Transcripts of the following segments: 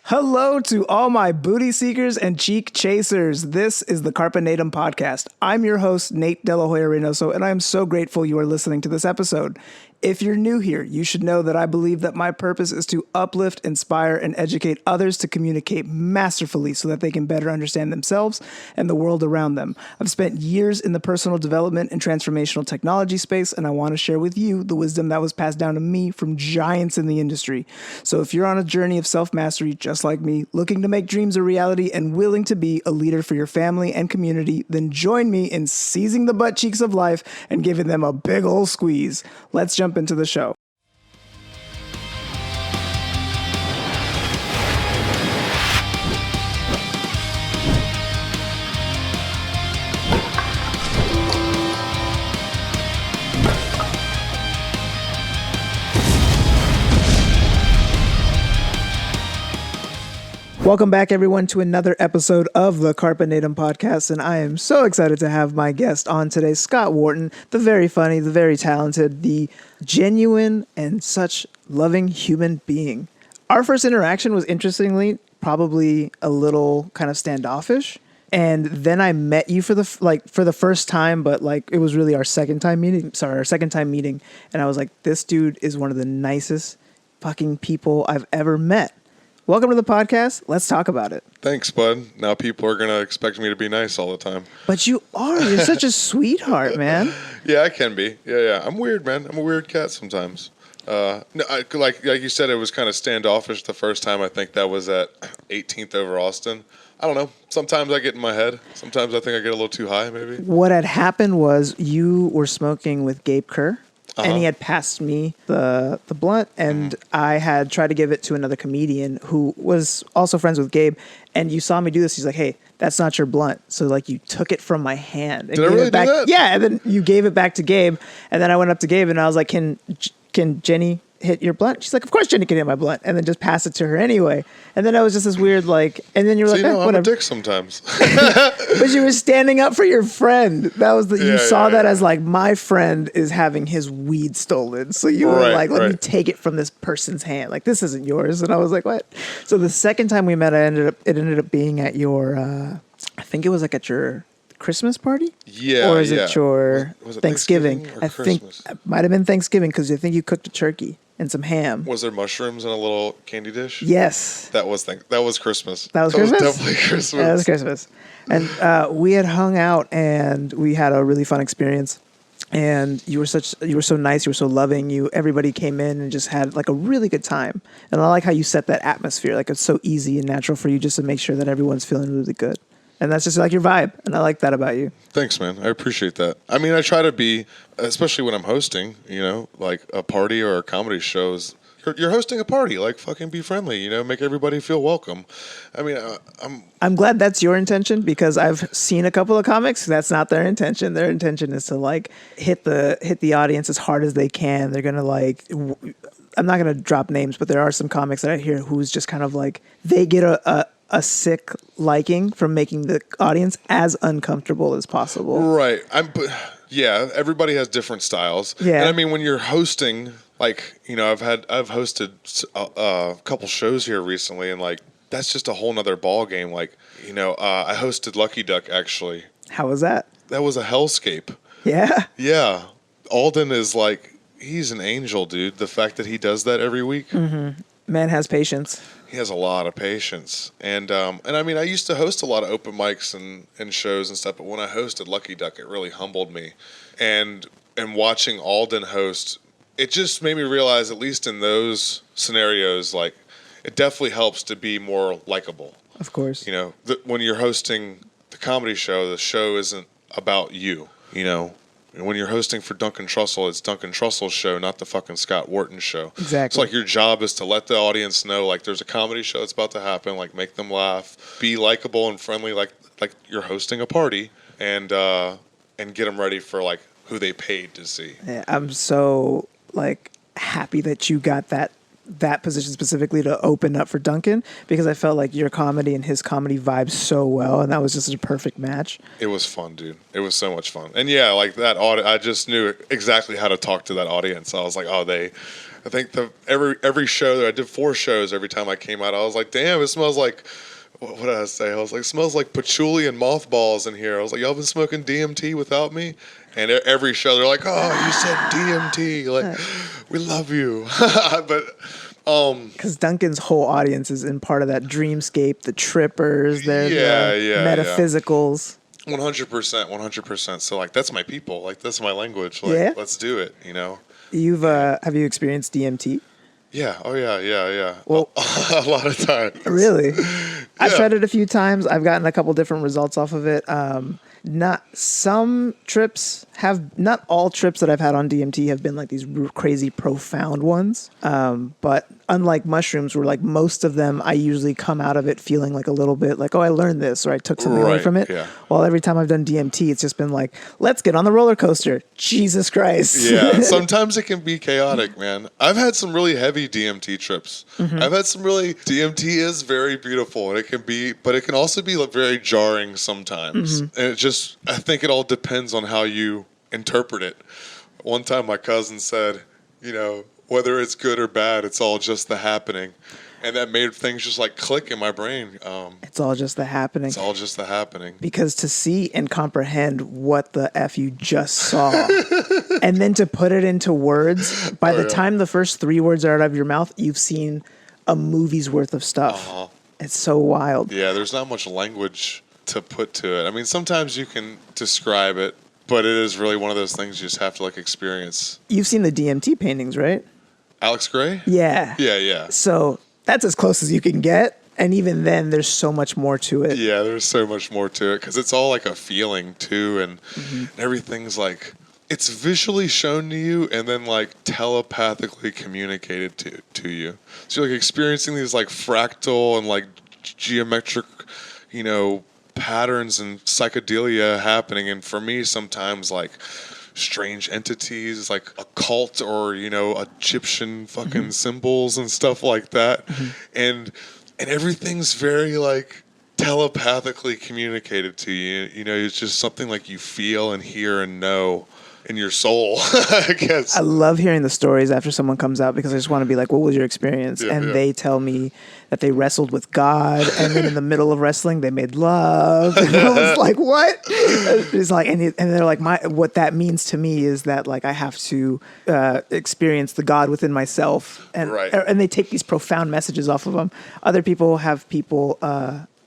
Hello to all my booty seekers and cheek chasers. This is the Carpe Natem Podcast. I'm your host, Nate De La Hoya-Reynoso, and I am so grateful you are listening to this episode. If you're new here, you should know that I believe that my purpose is to uplift, inspire, and educate others to communicate masterfully so that they can better understand themselves and the world around them. I've spent years in the personal development and transformational technology space, and I want to share with you the wisdom that was passed down to me from giants in the industry. So if you're on a journey of self-mastery, just like me, looking to make dreams a reality and willing to be a leader for your family and community, then join me in seizing the butt cheeks of life and giving them a big ol' squeeze. Let's jump into the show. Welcome back, everyone, to another episode of the Carpe Natem Podcast, and I am so excited to have my guest on today, Scott Wharton, the very funny, the very talented, the genuine, and such loving human being. Our first interaction was, interestingly, probably a little kind of standoffish, and then I met you for the first time, but it was really our second time meeting, and I was like, this dude is one of the nicest fucking people I've ever met. Welcome to the podcast. Let's talk about it. Thanks, bud. Now people are going to expect me to be nice all the time. But you are. You're such a sweetheart, man. Yeah, I can be. Yeah. I'm weird, man. I'm a weird cat sometimes. Like you said, it was kind of standoffish the first time. I think that was at 18th over Austin. I don't know. Sometimes I get in my head. Sometimes I think I get a little too high, maybe. What had happened was you were smoking with Gabe Kerr. And he had passed me the blunt, and I had tried to give it to another comedian who was also friends with Gabe. And you saw me do this. He's like, "Hey, that's not your blunt." So you took it from my hand and Did I really do that? Yeah, and then you gave it back to Gabe. And then I went up to Gabe and I was like, "Can Jenny hit your blunt?" She's like, "Of course Jenny can hit my blunt," and then just pass it to her anyway. And then I was just this weird and then you were I'm a dick sometimes. But you were standing up for your friend. That was you saw that as my friend is having his weed stolen. So you were let me take it from this person's hand. This isn't yours. And I was like, what? So the second time we met, it ended up being at your, I think it was at your Christmas party? Yeah. Or is it your was it Thanksgiving? or I think it might have been Thanksgiving because I think you cooked a turkey and some ham. Was there mushrooms in a little candy dish? Yes. That was Christmas. That was Christmas? Was definitely Christmas. That was Christmas. And we had hung out and we had a really fun experience. And you were so nice, you were so loving. Everybody came in and just had a really good time. And I like how you set that atmosphere. It's so easy and natural for you just to make sure that everyone's feeling really good. And that's just your vibe. And I like that about you. Thanks, man. I appreciate that. I mean, I try to be, especially when I'm hosting, a party or a comedy shows. You're hosting a party, fucking be friendly, make everybody feel welcome. I mean, I'm glad that's your intention because I've seen a couple of comics. That's not their intention. Their intention is to hit the audience as hard as they can. They're going to I'm not going to drop names, but there are some comics that I hear who's just kind of they get a sick liking from making the audience as uncomfortable as possible. Right. Everybody has different styles. Yeah. And I mean, when you're hosting, I've hosted a couple shows here recently, and that's just a whole nother ball game. I hosted Lucky Duck actually. How was that? That was a hellscape. Yeah. Yeah. Alden is he's an angel, dude. The fact that he does that every week. Mm-hmm. Man has patience. He has a lot of patience. And I mean, I used to host a lot of open mics and shows and stuff, but when I hosted Lucky Duck, it really humbled me. And watching Alden host, it just made me realize, at least in those scenarios, it definitely helps to be more likable. Of course. When you're hosting the comedy show, the show isn't about you, And when you're hosting for Duncan Trussell, it's Duncan Trussell's show, not the fucking Scott Wharton show. Exactly. It's your job is to let the audience know, there's a comedy show that's about to happen, make them laugh, be likable and friendly, like you're hosting a party, and get them ready for, who they paid to see. Yeah, I'm so, happy that you got that position specifically to open up for Duncan, because I felt like your comedy and his comedy vibed so well, and that was just a perfect match. It was fun, dude. It was so much fun. And yeah, that I just knew exactly how to talk to that audience. I was like, oh, I think every show that I did 4 shows, every time I came out, I was like, damn, it smells like, what did I say? I was like, it smells like patchouli and mothballs in here. I was like, y'all been smoking DMT without me? And every show, they're like, oh, you said DMT. Like, we love you. But, because Duncan's whole audience is in part of that dreamscape, the trippers, they're the metaphysicals. 100%. So, like, that's my people. Like, that's my language. Like, let's do it, you know? Have you experienced DMT? Yeah. Oh, yeah. Well, a lot of times. Really? I've tried it a few times. I've gotten a couple different results off of it. Not all trips that I've had on DMT have been like these crazy profound ones. But unlike mushrooms, where like most of them, I usually come out of it feeling like a little bit like, oh, I learned this, or I took something away from it. Yeah. Well, every time I've done DMT, it's just been like, let's get on the roller coaster. Jesus Christ. Yeah. Sometimes it can be chaotic, man. I've had some really heavy DMT trips. I've had some DMT is very beautiful, and but it can also be like very jarring sometimes. And I think it all depends on how you interpret it. One time my cousin said, you know, whether it's good or bad, it's all just the happening. And that made things just like click in my brain. It's all just the happening. It's all just the happening. Because to see and comprehend what the F you just saw, and then to put it into words, by the time the first 3 words are out of your mouth, you've seen a movie's worth of stuff. It's so wild. Yeah, there's not much language to put to it. I mean, sometimes you can describe it, but it is really one of those things you just have to like experience. You've seen the DMT paintings, right? Alex Gray? Yeah. Yeah. So that's as close as you can get. And even then, there's so much more to it. Yeah, there's so much more to it because it's all like a feeling too. And everything's like, it's visually shown to you and then like telepathically communicated to you. So you're like experiencing these like fractal and like geometric, you know, patterns and psychedelia happening. And for me, sometimes like strange entities like a cult or, you know, Egyptian fucking symbols and stuff like that. And everything's very like telepathically communicated to you. You know, it's just something like you feel and hear and know in your soul, I guess. I love hearing the stories after someone comes out because I just want to be like, what was your experience? They tell me that they wrestled with God, and then in the middle of wrestling, they made love. And I was like, what? It's like, and they're like, what that means to me is that like I have to experience the God within myself, and they take these profound messages off of them. Other people have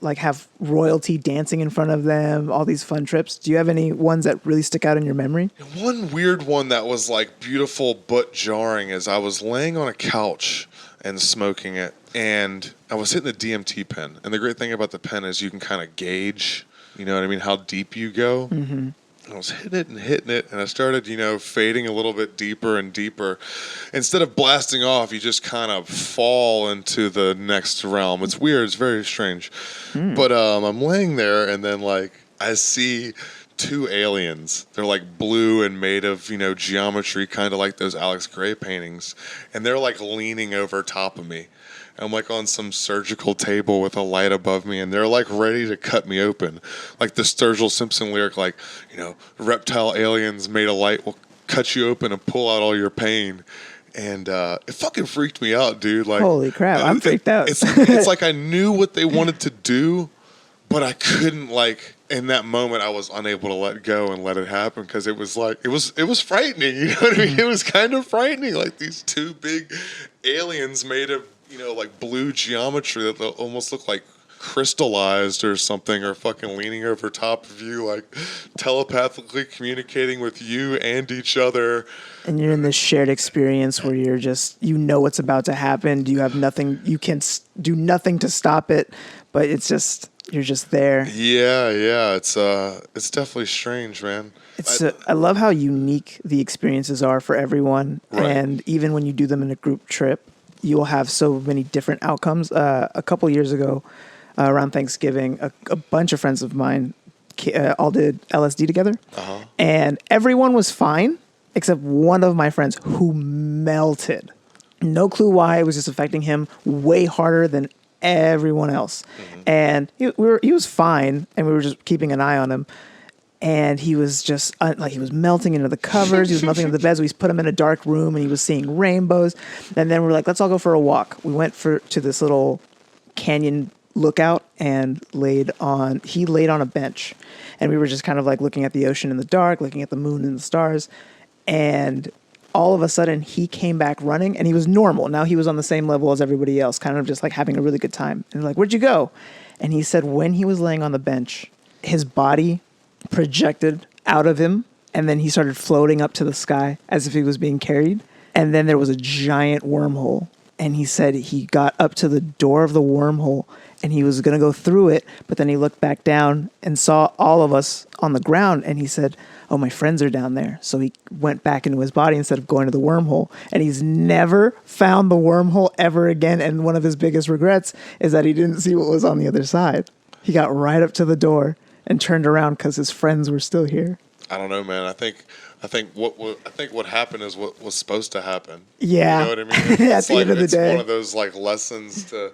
like have royalty dancing in front of them, all these fun trips. Do you have any ones that really stick out in your memory? One weird one that was like beautiful but jarring is I was laying on a couch and smoking it, and I was hitting the DMT pen. And the great thing about the pen is you can kind of gauge, you know what I mean, how deep you go. I was hitting it, and I started, you know, fading a little bit deeper and deeper. Instead of blasting off, you just kind of fall into the next realm. It's weird. It's very strange. But I'm laying there, and then, like, I see 2 aliens. They're, like, blue and made of, you know, geometry, kind of like those Alex Gray paintings. And they're, like, leaning over top of me. I'm like on some surgical table with a light above me, and they're like ready to cut me open. Like the Sturgill Simpson lyric, like, you know, reptile aliens made a light will cut you open and pull out all your pain. And it fucking freaked me out, dude. Like, holy crap, I'm freaked out. It's like I knew what they wanted to do, but I couldn't, like, in that moment I was unable to let go and let it happen because it was like, it was frightening, you know what I mean? It was kind of frightening, like these 2 big aliens made of, you know, like blue geometry that almost look like crystallized or something, or fucking leaning over top of you, like telepathically communicating with you and each other. And you're in this shared experience where you're just, you know what's about to happen. You have nothing, you can do nothing to stop it, but it's just, you're just there. Yeah. It's definitely strange, man. I love how unique the experiences are for everyone. Right. And even when you do them in a group trip, you'll have so many different outcomes. A couple years ago, around Thanksgiving, a bunch of friends of mine all did LSD together. And everyone was fine, except one of my friends who melted. No clue why. It was just affecting him way harder than everyone else. And he was fine, and we were just keeping an eye on him. And he was just like, he was melting into the covers. He was melting into the beds. We put him in a dark room and he was seeing rainbows. And then we're like, let's all go for a walk. We went to this little canyon lookout and he laid on a bench. And we were just kind of like looking at the ocean in the dark, looking at the moon and the stars. And all of a sudden he came back running and he was normal. Now he was on the same level as everybody else, kind of just like having a really good time. And we're like, where'd you go? And he said when he was laying on the bench, his body projected out of him, and then he started floating up to the sky as if he was being carried. And then there was a giant wormhole, and he said he got up to the door of the wormhole and he was going to go through it, but then he looked back down and saw all of us on the ground, and he said, oh, my friends are down there. So he went back into his body instead of going to the wormhole, and he's never found the wormhole ever again. And one of his biggest regrets is that he didn't see what was on the other side. He got right up to the door and turned around because his friends were still here. I don't know, man. I think what happened is what was supposed to happen. Yeah, you know what I mean? At the end of the day, it's one of those like lessons to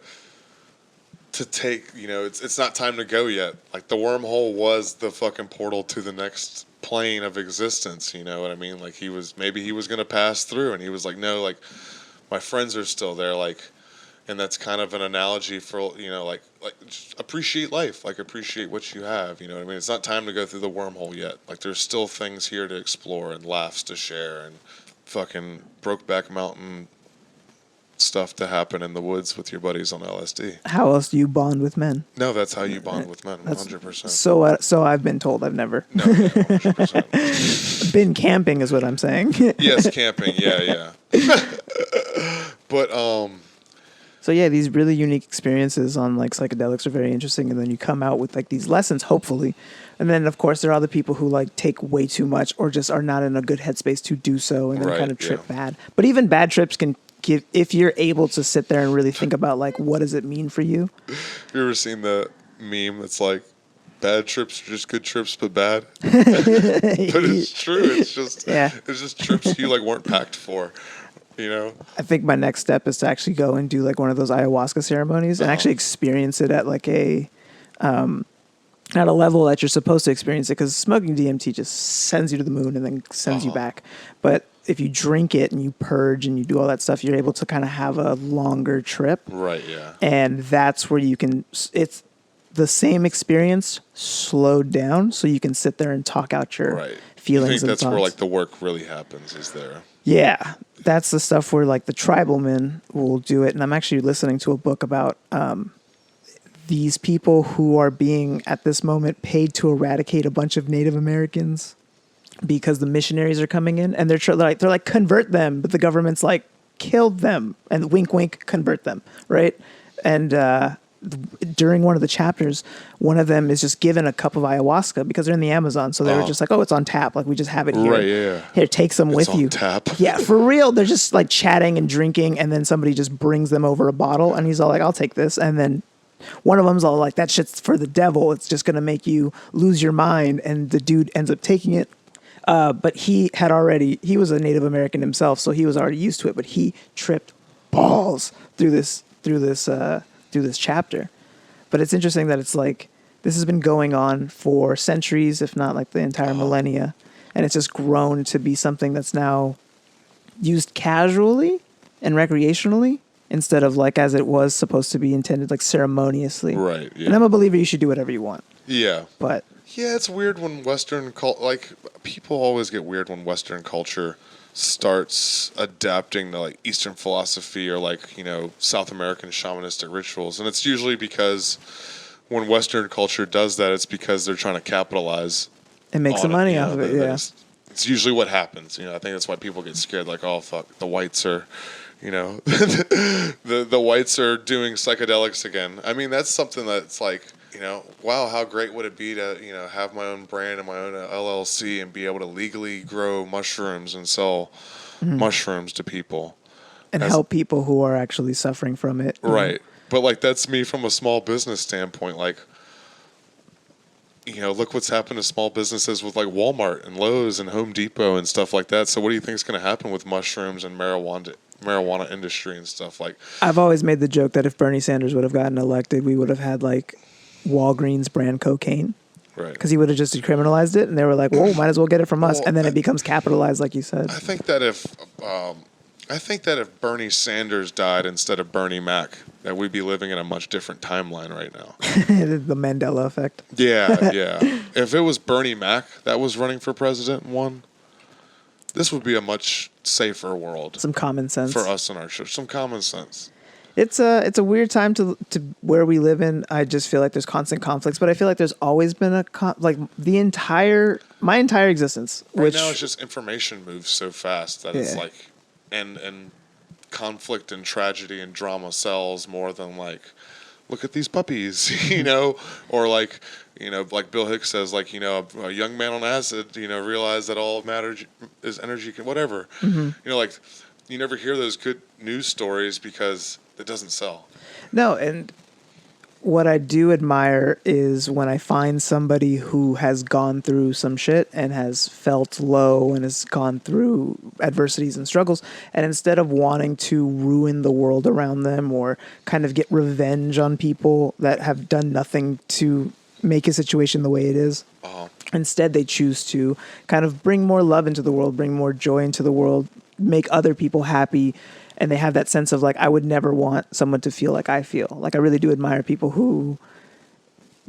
take. You know, it's not time to go yet. Like the wormhole was the fucking portal to the next plane of existence. You know what I mean? Like maybe he was gonna pass through, and he was like, no, like my friends are still there. Like. And that's kind of an analogy for, you know, like just appreciate life, like appreciate what you have. You know what I mean? It's not time to go through the wormhole yet. Like there's still things here to explore and laughs to share and fucking Brokeback Mountain stuff to happen in the woods with your buddies on LSD. How else do you bond with men? No, that's how you bond with men, 100%. So I've been told. I've never. No, 100%. Been camping is what I'm saying. Yes, camping. Yeah. But So yeah, these really unique experiences on like psychedelics are very interesting, and then you come out with like these lessons, hopefully. And then of course there are other people who like take way too much or just are not in a good headspace to do so, and then kind of trip bad. But even bad trips can give, if you're able to sit there and really think about like what does it mean for you. Have you ever seen the meme that's like, bad trips are just good trips but bad? But it's true. It's just trips you like weren't packed for. You know, I think my next step is to actually go and do like one of those ayahuasca ceremonies and actually experience it at like at a level that you're supposed to experience it, because smoking DMT just sends you to the moon and then sends you back. But if you drink it and you purge and you do all that stuff, you're able to kind of have a longer trip. Right. Yeah. And that's where you can, it's the same experience slowed down, so you can sit there and talk out your feelings. I think that's where like the work really happens, is there. Yeah, that's the stuff where like the tribal men will do it. And I'm actually listening to a book about these people who are being at this moment paid to eradicate a bunch of Native Americans because the missionaries are coming in, and they're like convert them, but the government's like killed them and wink wink convert them, right? And during one of the chapters, one of them is just given a cup of ayahuasca because they're in the Amazon. So they were just like, oh, it's on tap. Like we just have it here. Right, yeah. Here, take some with you. Tap. Yeah, for real. They're just like chatting and drinking, and then somebody just brings them over a bottle, and he's all like, I'll take this. And then one of them's all like, that shit's for the devil. It's just going to make you lose your mind. And the dude ends up taking it. But he was a Native American himself, so he was already used to it, but he tripped balls through this chapter. But it's interesting that it's like this has been going on for centuries, if not like the entire millennia, and it's just grown to be something that's now used casually and recreationally instead of like as it was supposed to be intended, like ceremoniously. Right. Yeah. And I'm a believer you should do whatever you want. Yeah. But yeah, it's weird when Western people always get weird when Western culture starts adapting to like Eastern philosophy or like, you know, South American shamanistic rituals. And it's usually because when Western culture does that, it's because they're trying to capitalize and make some money off of it. Yeah. It's usually what happens. You know, I think that's why people get scared. Like, oh, fuck, the whites are, you know, the whites are doing psychedelics again. I mean, that's something that's like, you know, wow, how great would it be to, you know, have my own brand and my own LLC and be able to legally grow mushrooms and sell mushrooms to people. And help people who are actually suffering from it. Right. But, like, that's me from a small business standpoint. Like, you know, look what's happened to small businesses with, like, Walmart and Lowe's and Home Depot and stuff like that. So what do you think is going to happen with mushrooms and marijuana industry and stuff? Like, I've always made the joke that if Bernie Sanders would have gotten elected, we would have had, like, Walgreens brand cocaine. Right. Because he would have just decriminalized it, and they were like, "Whoa, might as well get it from us," Well, and then it becomes capitalized, like you said. I think that if Bernie Sanders died instead of Bernie Mac, that we'd be living in a much different timeline right now. The Mandela effect. Yeah, yeah. If it was Bernie Mac that was running for president and won, this would be a much safer world. Some common sense for us in our church. Some common sense. It's a weird time to where we live in. I just feel like there's constant conflicts, but I feel like there's always been my entire existence. Right now, it's just information moves so fast that it's like, and conflict and tragedy and drama sells more than like, look at these puppies, or like, like Bill Hicks says, like, a young man on acid, realized that all matter is energy, whatever. Mm-hmm. Like, you never hear those good news stories because it doesn't sell. No, and what I do admire is when I find somebody who has gone through some shit and has felt low and has gone through adversities and struggles, and instead of wanting to ruin the world around them or kind of get revenge on people that have done nothing to make a situation the way it is, instead they choose to kind of bring more love into the world, bring more joy into the world, make other people happy. And they have that sense of like, I would never want someone to feel like I feel. Like, I really do admire people who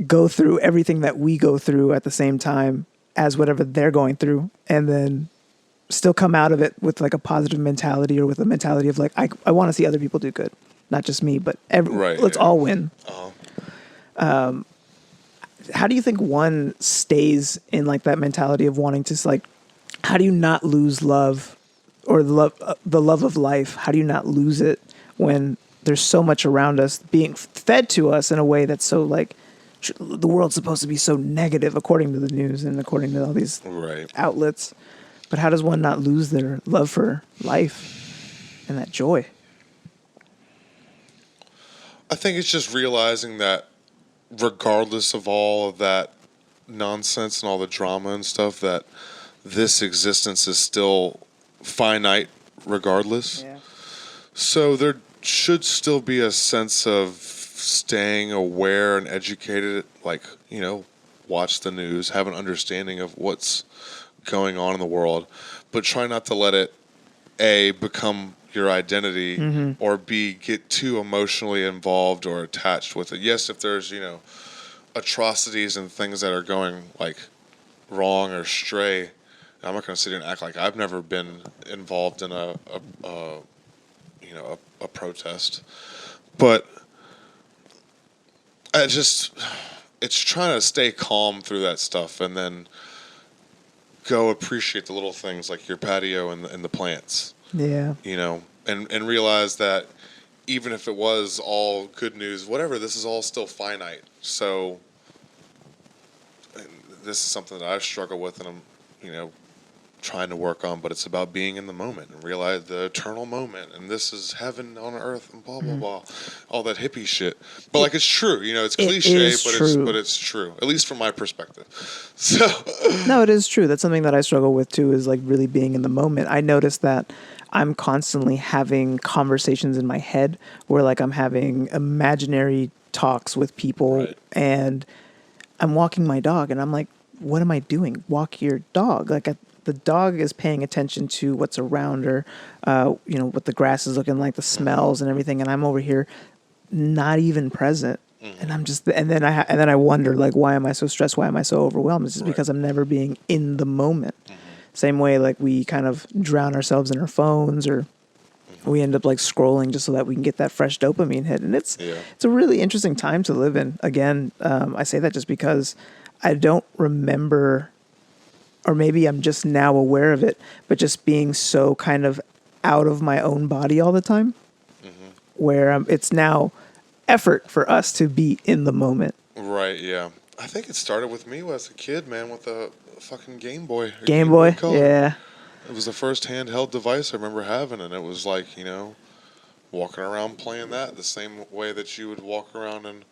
go through everything that we go through at the same time as whatever they're going through, and then still come out of it with like a positive mentality, or with a mentality of like, I want to see other people do good, not just me, but let's all win. How do you think one stays in like that mentality of wanting to like, how do you not lose love? Or the love of life, how do you not lose it when there's so much around us being fed to us in a way that's so like, the world's supposed to be so negative according to the news and according to all these outlets. But how does one not lose their love for life and that joy? I think it's just realizing that regardless of all of that nonsense and all the drama and stuff, that this existence is still finite regardless. Yeah. So there should still be a sense of staying aware and educated, like, watch the news, have an understanding of what's going on in the world, but try not to let it A, become your identity, or B, get too emotionally involved or attached with it. Yes, if there's, atrocities and things that are going like wrong or stray, I'm not going to sit here and act like I've never been involved in a protest, but it's trying to stay calm through that stuff, and then go appreciate the little things like your patio and the plants. Yeah. And realize that even if it was all good news, whatever, this is all still finite. So this is something that I struggle with, and I'm, trying to work on, but it's about being in the moment and realize the eternal moment, and this is heaven on earth, and blah blah blah, all that hippie shit. But like, it's true, it's cliche, but it's true, at least from my perspective. So no, it is true. That's something that I struggle with too, is like really being in the moment. I notice that I'm constantly having conversations in my head where like I'm having imaginary talks with people, and I'm walking my dog, and I'm like, what am I doing? Walk your dog. Like, the dog is paying attention to what's around her, what the grass is looking like, the smells and everything, and I'm over here not even present. And I'm just, and then I wonder, like, why am I so stressed? Why am I so overwhelmed? It's just because I'm never being in the moment. Same way, like, we kind of drown ourselves in our phones, or we end up like scrolling just so that we can get that fresh dopamine hit. And it's a really interesting time to live in. Again, I say that just because I don't remember, or maybe I'm just now aware of it, but just being so kind of out of my own body all the time, where it's now effort for us to be in the moment. Right, yeah. I think it started with me as a kid, man, with a fucking Game Boy. Game Boy Color. Yeah. It was the first handheld device I remember having, and it was like, walking around playing that the same way that you would walk around and,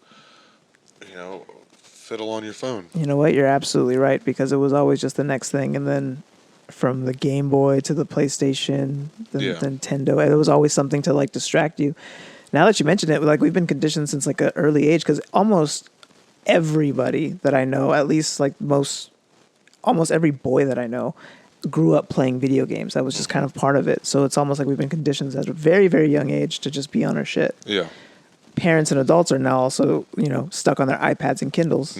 fiddle on your phone. You know what? You're absolutely right, because it was always just the next thing, and then from the Game Boy to the PlayStation, the Nintendo, it was always something to like distract you. Now that you mention it, like, we've been conditioned since like an early age, because almost everybody that I know, at least like almost every boy that I know, grew up playing video games. That was just kind of part of it. So it's almost like we've been conditioned at a very, very young age to just be on our shit. Yeah. Parents and adults are now also, stuck on their iPads and Kindles.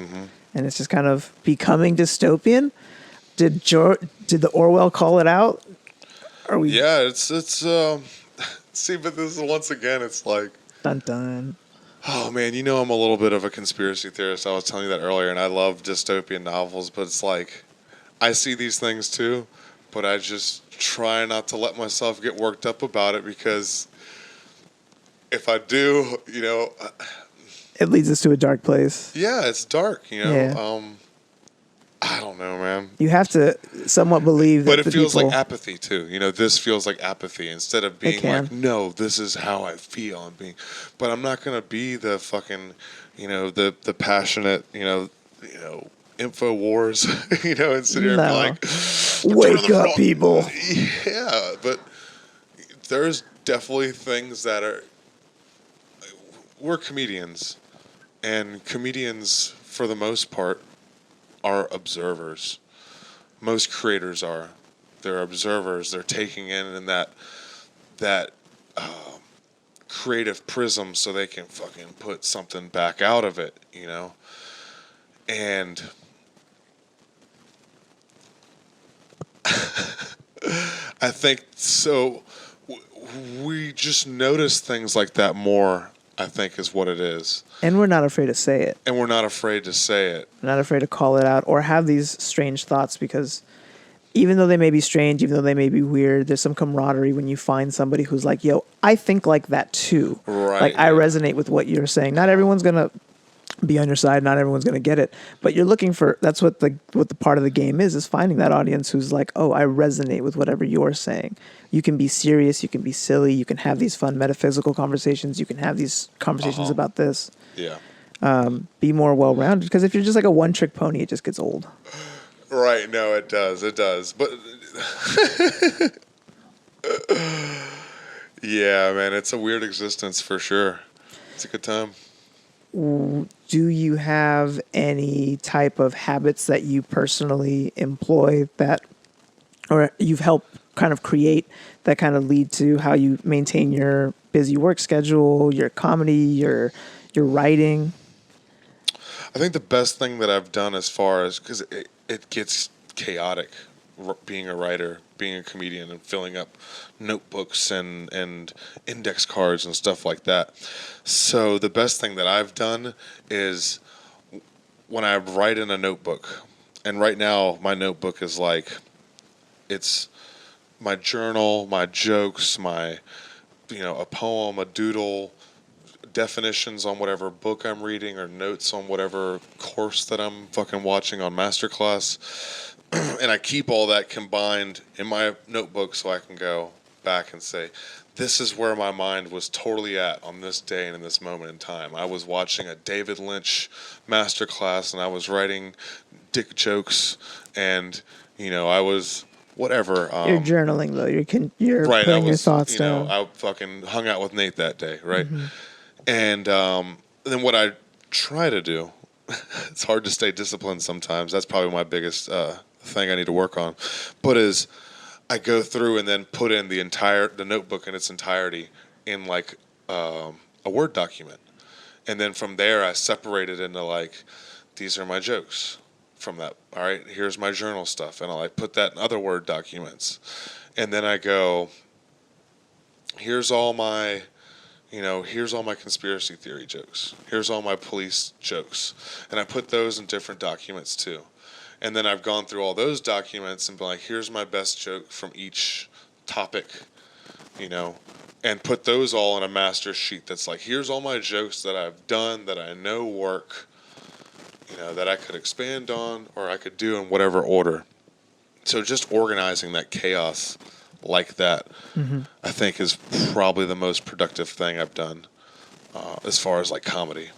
And it's just kind of becoming dystopian. Did the Orwell call it out? Are we? Yeah, it's see, but this is once again, it's like, dun dun. Oh man, I'm a little bit of a conspiracy theorist. I was telling you that earlier, and I love dystopian novels, but it's like, I see these things too, but I just try not to let myself get worked up about it, because if I do, it leads us to a dark place. Yeah, it's dark, Yeah. I don't know, man. You have to somewhat believe that. But it feels like apathy too. This feels like apathy instead of being like, no, this is how I feel. But I'm not gonna be the fucking, the passionate, info wars, and sit here and be like, wake up, people. Yeah, but there's definitely things that are. We're comedians, and comedians, for the most part, are observers. Most creators are. They're observers. They're taking in that creative prism so they can fucking put something back out of it, And I think so. We just notice things like that more, I think, is what it is. And we're not afraid to say it. And we're not afraid to say it. We're not afraid to call it out or have these strange thoughts, because even though they may be strange, even though they may be weird, there's some camaraderie when you find somebody who's like, yo, I think like that too. Right. Like, I resonate with what you're saying. Not everyone's going to be on your side. Not everyone's going to get it. But you're looking for, that's what the part of the game is finding that audience who's like, oh, I resonate with whatever you're saying. You can be serious. You can be silly. You can have these fun metaphysical conversations. You can have these conversations about this. Yeah. Be more well-rounded, because if you're just like a one-trick pony, it just gets old. Right. No, it does. It does. But yeah, man, it's a weird existence for sure. It's a good time. Do you have any type of habits that you personally employ that, or you've helped kind of create, that kind of lead to how you maintain your busy work schedule, your comedy, your writing? I think the best thing that I've done, as far as, because it gets chaotic being a writer, being a comedian, and filling up notebooks and index cards and stuff like that. So the best thing that I've done is when I write in a notebook, and right now my notebook is like, it's my journal, my jokes, my, a poem, a doodle, definitions on whatever book I'm reading, or notes on whatever course that I'm fucking watching on Masterclass. And I keep all that combined in my notebook so I can go back and say, this is where my mind was totally at on this day and in this moment in time. I was watching a David Lynch masterclass, and I was writing dick jokes, and, I was whatever. You're journaling, though. You're right, putting your thoughts down. I fucking hung out with Nate that day, right? Mm-hmm. And then what I try to do, it's hard to stay disciplined sometimes. That's probably my biggest thing I need to work on. But is I go through and then put in the notebook in its entirety in like a Word document. And then from there I separate it into like, these are my jokes from that. All right, here's my journal stuff. And I like put that in other Word documents. And then I go, here's all my conspiracy theory jokes. Here's all my police jokes. And I put those in different documents too. And then I've gone through all those documents and been like, here's my best joke from each topic, and put those all in a master sheet that's like, here's all my jokes that I've done that I know work, that I could expand on or I could do in whatever order. So just organizing that chaos like that, mm-hmm. I think is probably the most productive thing I've done as far as like comedy.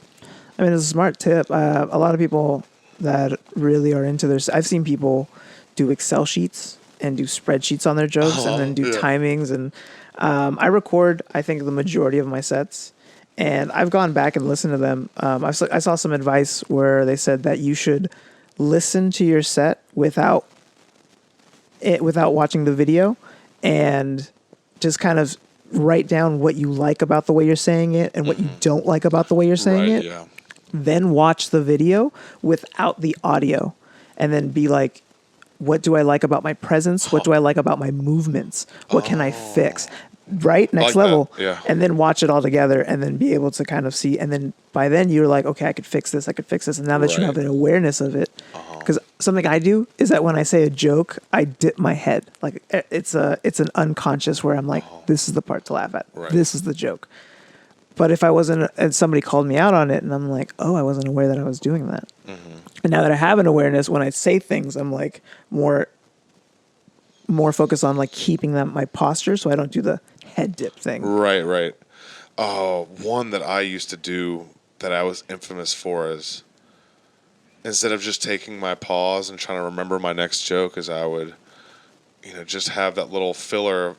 I mean, it's a smart tip. A lot of people that really are into this, I've seen people do Excel sheets and do spreadsheets on their jokes and then do timings. And I record, I think, the majority of my sets. And I've gone back and listened to them. I saw some advice where they said that you should listen to your set without watching the video, and just kind of write down what you like about the way you're saying it and what you don't like about the way you're saying it. Yeah. Then watch the video without the audio, and then be like, what do I like about my presence? What do I like about my movements? What can I fix? Right? Next like level. that, yeah. And then watch it all together, and then be able to kind of see. And then by then you're like, okay, I could fix this. And now that you have an awareness of it, because something I do is that when I say a joke, I dip my head. Like it's an unconscious where I'm like, this is the part to laugh at. Right. This is the joke. But if I wasn't, and somebody called me out on it, and I'm like, oh, I wasn't aware that I was doing that. And now that I have an awareness, when I say things, I'm like more focused on like keeping my posture, so I don't do the head dip thing. Right. Oh, one that I used to do that I was infamous for is, instead of just taking my pause and trying to remember my next joke, is I would, just have that little filler,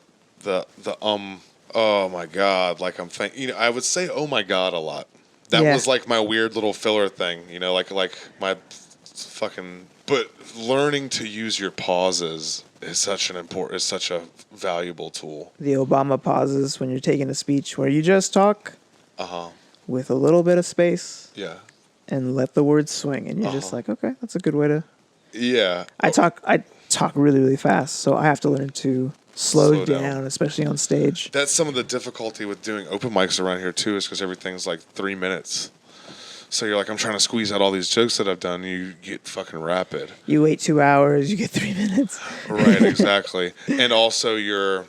oh my God, like I'm thinking, I would say oh my God a lot. That was like my weird little filler thing, like my fucking. But learning to use your pauses is such a valuable tool. The Obama pauses when you're taking a speech where you just talk with a little bit of space. Yeah. And let the words swing, and you're just like, okay, that's a good way to. Yeah. I talk really, really fast, so I have to learn to slow down, especially on stage. That's some of the difficulty with doing open mics around here too, is because everything's like 3 minutes. So you're like, I'm trying to squeeze out all these jokes that I've done. You get fucking rapid. You wait 2 hours, you get 3 minutes. Right, exactly. And also you're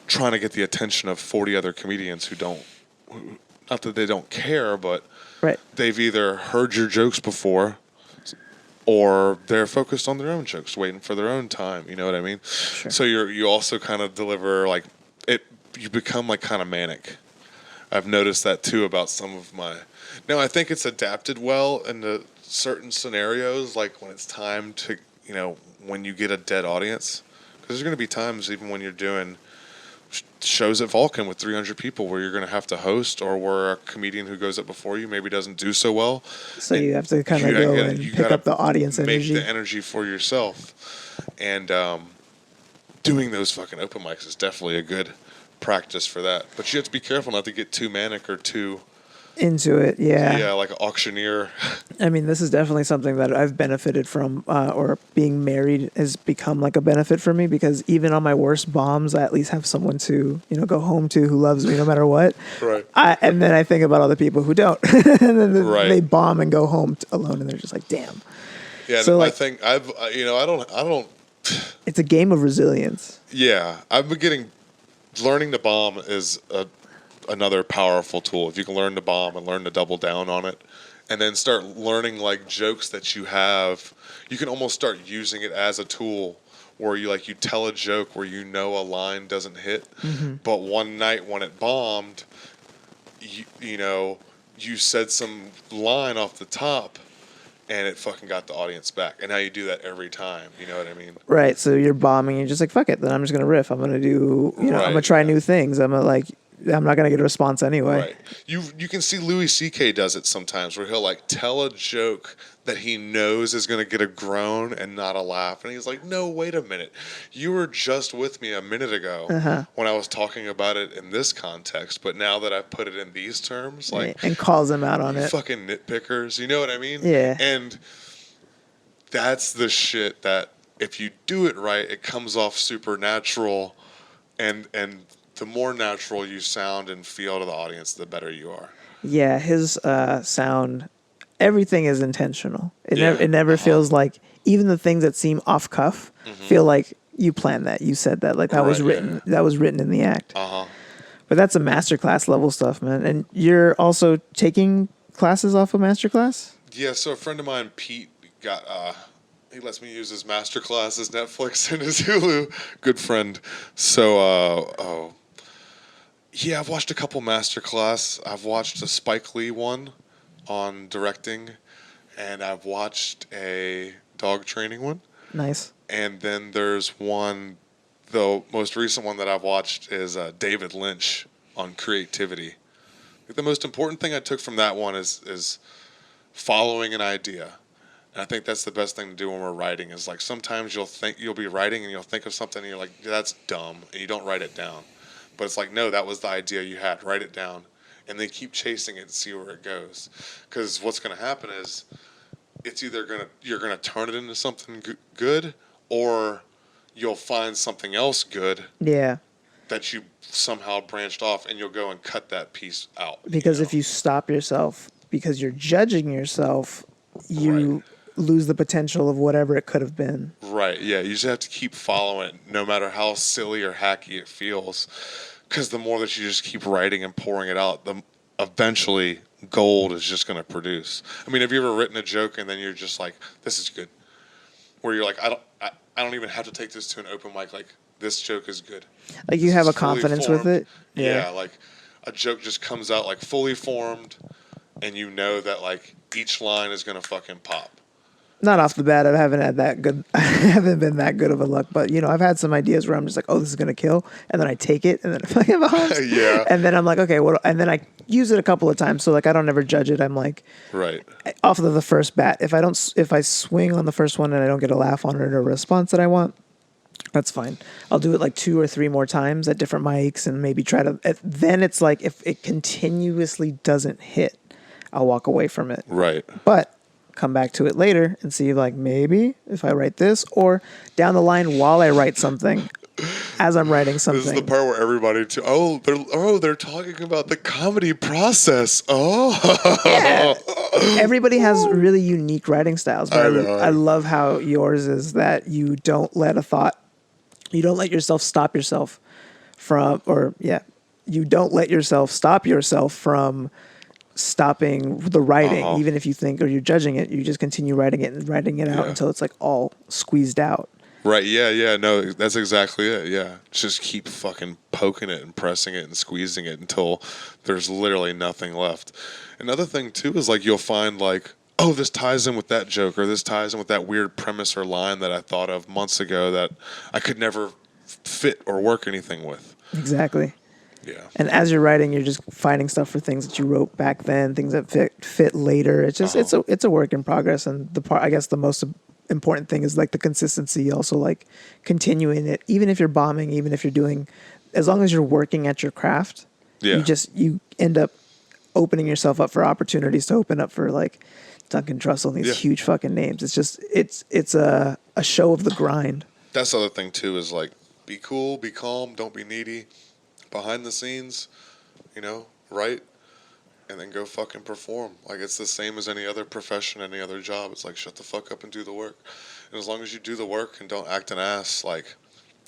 trying to get the attention of 40 other comedians who not that they don't care, but they've either heard your jokes before or they're focused on their own jokes, waiting for their own time. You know what I mean? Sure. So you also kind of deliver you become like kind of manic. I've noticed that too about some of my. Now I think it's adapted well into certain scenarios, like when it's time to, when you get a dead audience, because there's going to be times even when you're doing shows at Vulcan with 300 people where you're going to have to host, or where a comedian who goes up before you maybe doesn't do so well. So you have to kind of go and pick up the audience energy. Make the energy for yourself. And doing those fucking open mics is definitely a good practice for that. But you have to be careful not to get too manic or too into it. Yeah, like an auctioneer. I mean, this is definitely something that I've benefited from, or being married has become like a benefit for me, because even on my worst bombs, I at least have someone to, go home to who loves me no matter what. Right. And then I think about other people who don't. And then they bomb and go home alone, and they're just like, damn. Yeah, so I think I don't. It's a game of resilience. Yeah, I've been learning to bomb is another powerful tool. If you can learn to bomb and learn to double down on it, and then start learning like jokes that you have, you can almost start using it as a tool where you tell a joke where a line doesn't hit, but one night when it bombed, you said some line off the top and it fucking got the audience back. And now you do that every time. You know what I mean? Right. So you're bombing. You're just like, fuck it. Then I'm just going to riff. I'm going to do, I'm going to try new things. I'm not going to get a response anyway. Right. You can see Louis C.K. does it sometimes where he'll tell a joke that he knows is going to get a groan and not a laugh. And he's like, no, wait a minute. You were just with me a minute ago when I was talking about it in this context. But now that I put it in these terms, and calls him out on it. Fucking nitpickers. You know what I mean? Yeah. And that's the shit that if you do it right, it comes off supernatural, and the more natural you sound and feel to the audience, the better you are. Yeah, his sound, everything is intentional. It never feels like, even the things that seem off cuff feel like you planned that, you said that, like that was written. Yeah. That was written in the act. But that's a masterclass level stuff, man. And you're also taking classes off of masterclass? Yeah. So a friend of mine, Pete, got. He lets me use his masterclass, his Netflix, and his Hulu. Good friend. So, yeah, I've watched a couple masterclass. I've watched a Spike Lee one on directing, and I've watched a dog training one. Nice. And then there's one, the most recent one that I've watched is David Lynch on creativity. The most important thing I took from that one is following an idea. And I think that's the best thing to do when we're writing is like sometimes you'll be writing and you'll think of something and you're like, that's dumb, and you don't write it down. But it's like, no, that was the idea you had. Write it down. And then keep chasing it and see where it goes. Because what's going to happen is it's either you're going to turn it into something good, or you'll find something else good. Yeah. That you somehow branched off, and you'll go and cut that piece out. Because if you stop yourself because you're judging yourself, you lose the potential of whatever it could have been. Right, yeah. You just have to keep following it, no matter how silly or hacky it feels. Because the more that you just keep writing and pouring it out, eventually gold is just going to produce. I mean, have you ever written a joke and then you're just like, this is good? Where you're like, I don't even have to take this to an open mic. Like, this joke is good. Like you have a confidence with it? Yeah, like a joke just comes out like fully formed, and you know that like each line is going to fucking pop. Not off the bat, I haven't been that good of a luck, but I've had some ideas where I'm just like, oh, this is gonna kill, and then I take it, and then I fucking bombs. Yeah. And then I'm like, okay, what? And then I use it a couple of times, so like I don't ever judge it. I'm like, right off of the first bat. If I swing on the first one and I don't get a laugh on it or a response that I want, that's fine. I'll do it like 2 or 3 more times at different mics and maybe try to. Then it's like if it continuously doesn't hit, I'll walk away from it. Right. But come back to it later and see like maybe if I write this, or down the line while I write something, as I'm writing something. This is the part where everybody they're talking about the comedy process. Yeah. Everybody has really unique writing styles, but I love how yours is that you don't let yourself stop yourself from stopping the writing. Even if you think or you're judging it, you just continue writing it and writing it out until it's like all squeezed out. Right, yeah, no, that's exactly it, yeah. Just keep fucking poking it and pressing it and squeezing it until there's literally nothing left. Another thing, too, is like you'll find like, oh, this ties in with that joke, or this ties in with that weird premise or line that I thought of months ago that I could never fit or work anything with. Exactly. Yeah. And as you're writing, you're just finding stuff for things that you wrote back then, things that fit later. It's just it's a work in progress, and the most important thing is like the consistency. Also, like continuing it, even if you're bombing, even if you're doing, as long as you're working at your craft, you end up opening yourself up for opportunities to open up for like Duncan Trussell and these huge fucking names. It's just it's a show of the grind. That's the other thing too, is like be cool, be calm, don't be needy. Behind the scenes, write, and then go fucking perform. Like, it's the same as any other profession, any other job. It's like, shut the fuck up and do the work. And as long as you do the work and don't act an ass, like,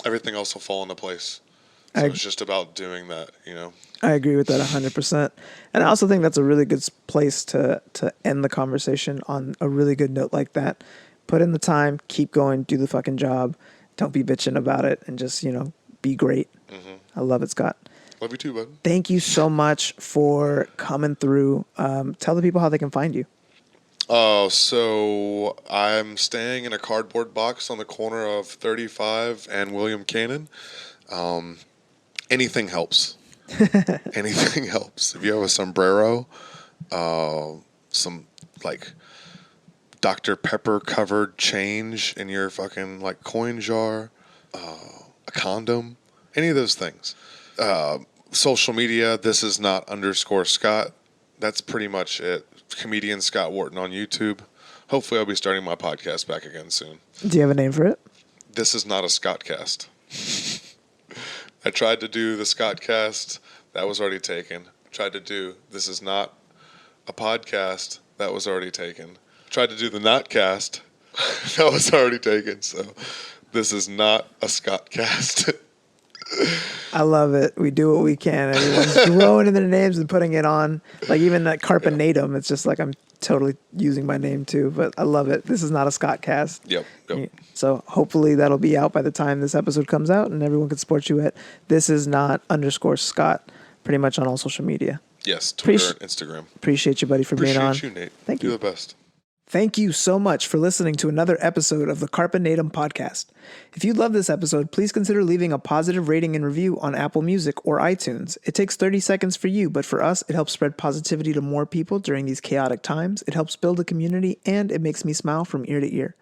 everything else will fall into place. So it's just about doing that, I agree with that 100%. And I also think that's a really good place to end the conversation on a really good note like that. Put in the time, keep going, do the fucking job. Don't be bitching about it, and just, be great. Mm-hmm. I love it, Scott. Love you too, bud. Thank you so much for coming through. Tell the people how they can find you. So I'm staying in a cardboard box on the corner of 35 and William Cannon. Anything helps. Anything helps. If you have a sombrero, some like Dr. Pepper covered change in your fucking like coin jar, a condom, any of those things. Social media, this is not _Scott. That's pretty much it. Comedian Scott Wharton on YouTube. Hopefully I'll be starting my podcast back again soon. Do you have a name for it? This is not a Scottcast. I tried to do the Scottcast. That was already taken. Tried to do This Is Not a Podcast. That was already taken. Tried to do the Notcast. That was already taken. So this is not a Scottcast. I love it. We do what we can. Everyone's throwing in their names and putting it on. Like even that Carpe Natem, it's just like I'm totally using my name too. But I love it. This is not a Scottcast. Yep. So hopefully that'll be out by the time this episode comes out, and everyone can support you at This Is Not _Scott, pretty much on all social media. Yes, Twitter and Instagram. Appreciate you, buddy, for being on. Appreciate you, Nate. Thank you. You're the best. Thank you so much for listening to another episode of the Carpe Natem Podcast. If you love this episode, please consider leaving a positive rating and review on Apple Music or iTunes. It takes 30 seconds for you, but for us, it helps spread positivity to more people during these chaotic times. It helps build a community, and it makes me smile from ear to ear.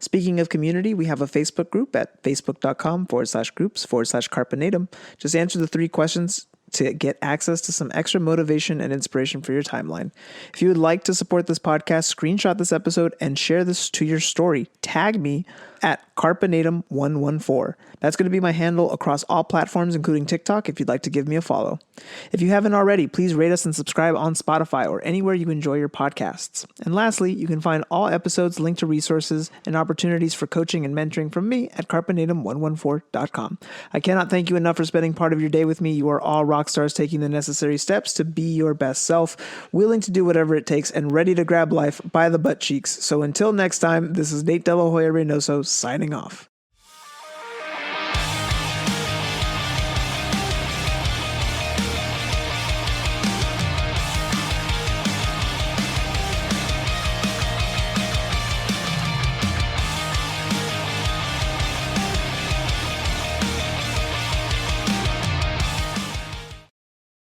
Speaking of community, we have a Facebook group at facebook.com/groups/Carpe Natem. Just answer the 3 questions to get access to some extra motivation and inspiration for your timeline. If you would like to support this podcast, screenshot this episode and share this to your story. Tag me at Carpe Natem 114. That's going to be my handle across all platforms, including TikTok, if you'd like to give me a follow. If you haven't already, please rate us and subscribe on Spotify or anywhere you enjoy your podcasts. And lastly, you can find all episodes, linked to resources, and opportunities for coaching and mentoring from me at carpenatem114.com. I cannot thank you enough for spending part of your day with me. You are all rock stars taking the necessary steps to be your best self, willing to do whatever it takes, and ready to grab life by the butt cheeks. So until next time, this is Nate Hoya-Reynoso signing off.